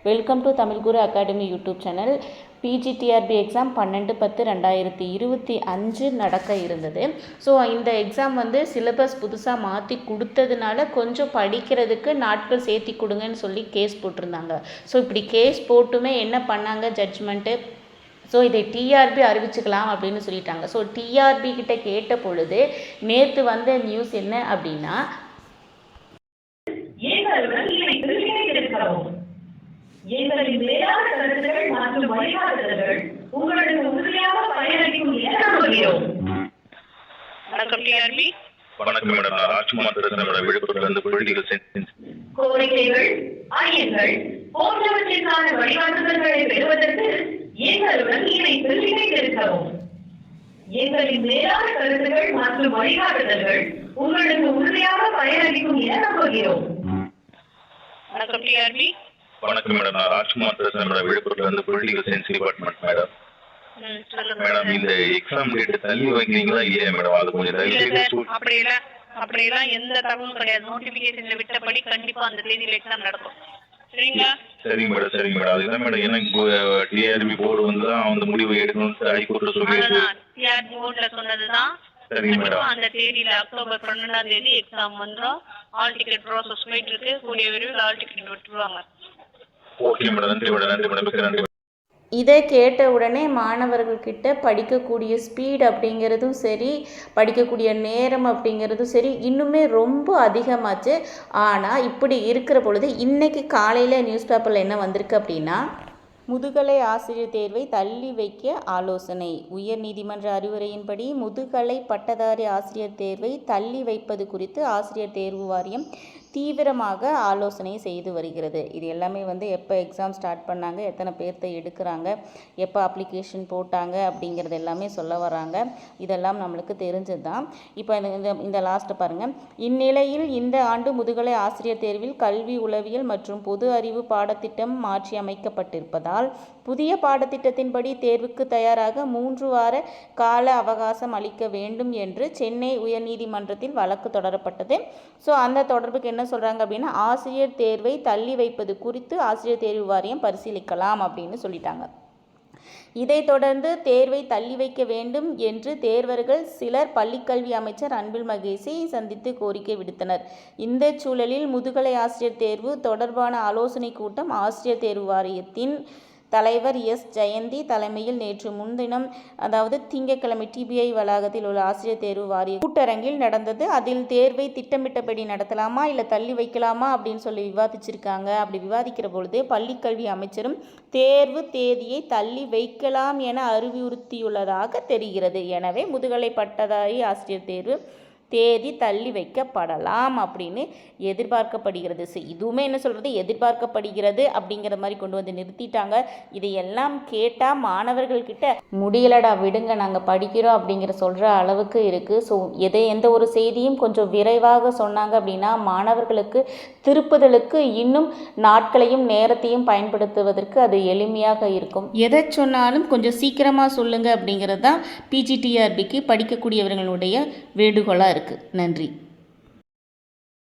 Welcome to Tamil Guru Academy YouTube channel. PGTRB exam 12/10/2025 நடக்க இருந்தது. So இந்த எக்ஸாம் சிலபஸ் புதுசாக மாற்றி கொடுத்ததுனால கொஞ்சம் படிக்கிறதுக்கு நாட்கள் சேர்த்தி கொடுங்கன்னு சொல்லி கேஸ் போட்டிருந்தாங்க. ஸோ இப்படி கேஸ் போட்டுமே என்ன பண்ணாங்க ஜட்ஜ்மெண்ட்டு, ஸோ இதை டிஆர்பி அறிவிச்சுக்கலாம் அப்படின்னு சொல்லிட்டாங்க. ஸோ டிஆர்பி கிட்ட கேட்ட பொழுது நேற்று வந்த நியூஸ் என்ன அப்படின்னா, எங்களின் மேலான கருத்துக்கள் மற்றும் வழிகாட்டுதல்கள் உங்களுக்கு உறுதியாக பயனளிக்கும் என நம்புகிறோம். வணக்கம் டிஆர்பி. வணக்கம் மேடம். நான் ராஜ்குமார் பேசுறேன் மேடம். விழுப்புரத்திலிருந்து பொலிட்டிக்கல் சயின்ஸ். கோரிக்கைகள், ஐயங்கள் போன்றவற்றிற்கான வழிகாட்டுதல்களை பெறுவதற்கு எங்களுடன் இணைந்திருக்கவும். எங்களின் மேலான கருத்துக்கள் மற்றும் வழிகாட்டுதல்கள் உங்களுக்கு உறுதியாக பயனளிக்கும் என நம்புகிறோம். வணக்கம் டிஆர்பி. வணக்கம் மேடம். நான் ராஜ்குமார் பேசுறேன் மேடம். விழுப்புரத்திலிருந்து political science department madam. Madam, இந்த எக்ஸாம் டேட் தள்ளி வைக்கிறீங்களா இல்லையா மேடம்? அது கொஞ்சம் அப்படியெல்லாம் எந்த தகவலும் கிடையாது. நோட்டிபிகேஷன்ல விட்டபடி கண்டிப்பா அந்த தேதியில எக்ஸாம் நடக்கும். சரிங்களா? சரிங்க மேடம். சரிங்க மேடம். அதுதான் மேடம் எனக்கு டிஆர்பி போர்டு தான் அந்த முடிவை எடுக்கணும்னு ஹைகோர்ட்ல சொல்லியிருக்கு. டிஆர்பி போர்ட்ல சொன்னதுதான். சரிங்க மேடம். அந்த தேதியில அக்டோபர் 12ஆம் தேதி எக்ஸாம் வந்துடும். ஆல் டிக்கெட் ப்ராசஸ் போயிட்டு இருக்கு. கூடிய விரைவில் ஆல் டிக்கெட் விட்டுருவாங்க. Okay madam. நன்றி மேடம். நன்றி மேடம். நன்றி. இதை கேட்ட உடனே மாணவர்கள்கிட்ட படிக்கக்கூடிய ஸ்பீட் அப்படிங்கிறதும் சரி, படிக்கக்கூடிய நேரம் அப்படிங்கிறதும் சரி இன்னுமே ரொம்ப அதிகமாச்சு. ஆனால் இப்படி இருக்கிற பொழுது இன்றைக்கி காலையில் நியூஸ் பேப்பரில் என்ன வந்திருக்கு அப்படின்னா, முதுகலை ஆசிரியர் தேர்வை தள்ளி வைக்க ஆலோசனை. உயர்நீதிமன்ற அறிவுரையின்படி முதுகலை பட்டதாரி ஆசிரியர் தேர்வை தள்ளி வைப்பது குறித்து ஆசிரியர் தேர்வு வாரியம் தீவிரமாக ஆலோசனை செய்து வருகிறது. இது எல்லாமே எப்போ எக்ஸாம் ஸ்டார்ட் பண்ணாங்க, எத்தனை பேர்த்த எடுக்கிறாங்க, எப்போ அப்ளிகேஷன் போட்டாங்க அப்படிங்கிறது எல்லாமே சொல்ல வராங்க. இதெல்லாம் நம்மளுக்கு தெரிஞ்சது தான். இப்போ இந்த லாஸ்ட்டை பாருங்கள். இந்நிலையில் இந்த ஆண்டு முதுகலை ஆசிரியர் தேர்வில் கல்வி உளவியல் மற்றும் பொது அறிவு பாடத்திட்டம் மாற்றி அமைக்கப்பட்டிருப்பதால் புதிய பாடத்திட்டத்தின்படி தேர்வுக்கு தயாராக 3 வார கால அவகாசம் அளிக்க வேண்டும் என்று சென்னை உயர்நீதிமன்றத்தில் வழக்கு தொடரப்பட்டது. ஸோ அந்த தொடர்புக்கு என்ன சொல்கிறாங்க அப்படின்னா, ஆசிரியர் தேர்வை தள்ளி வைப்பது குறித்து ஆசிரியர் தேர்வு வாரியம் பரிசீலிக்கலாம் அப்படின்னு சொல்லிட்டாங்க. இதைத் தொடர்ந்து தேர்வை தள்ளி வைக்க வேண்டும் என்று தேர்வர்கள் சிலர் பள்ளிக்கல்வி அமைச்சர் அன்பில் மகேஷை சந்தித்து கோரிக்கை விடுத்தனர். இந்த சூழலில் முதுகலை ஆசிரியர் தேர்வு தொடர்பான ஆலோசனை கூட்டம் ஆசிரியர் தேர்வு வாரியத்தின் தலைவர் எஸ் ஜெயந்தி தலைமையில் நேற்று முன்தினம், அதாவது திங்கட்கிழமை டிபிஐ வளாகத்தில் உள்ள ஆசிரியர் தேர்வு வாரிய கூட்டரங்கில் நடந்தது. அதில் தேர்வை திட்டமிட்டபடி நடத்தலாமா இல்லை தள்ளி வைக்கலாமா அப்படின்னு சொல்லி விவாதிச்சிருக்காங்க. அப்படி விவாதிக்கிற பொழுது பள்ளிக்கல்வி அமைச்சரும் தேர்வு தேதியை தள்ளி வைக்கலாம் என அறிவுறுத்தியுள்ளதாக தெரிகிறது. எனவே முதுகலை பட்டதாரி ஆசிரியர் தேர்வு தேதி தள்ளி வைக்கப்படலாம் அப்படின்னு எதிர்பார்க்கப்படுகிறது. இதுவுமே என்ன சொல்கிறது, எதிர்பார்க்கப்படுகிறது அப்படிங்கிற மாதிரி கொண்டு வந்து நிறுத்திட்டாங்க. இதையெல்லாம் கேட்டால் மாணவர்கள்கிட்ட முடியலடா விடுங்க நாங்கள் படிக்கிறோம் அப்படிங்கிற சொல்கிற அளவுக்கு இருக்குது. ஸோ எந்த ஒரு செய்தியும் கொஞ்சம் விரைவாக சொன்னாங்க அப்படின்னா மாணவர்களுக்கு திருப்புதலுக்கு இன்னும் நாட்களையும் நேரத்தையும் பயன்படுத்துவதற்கு அது எளிமையாக இருக்கும். எதை சொன்னாலும் கொஞ்சம் சீக்கிரமாக சொல்லுங்கள் அப்படிங்கிறது தான் பிஜிடிஆர்பிக்கு படிக்கக்கூடியவர்களுடைய வேண்டுகோளாக இருக்குது. நன்றி.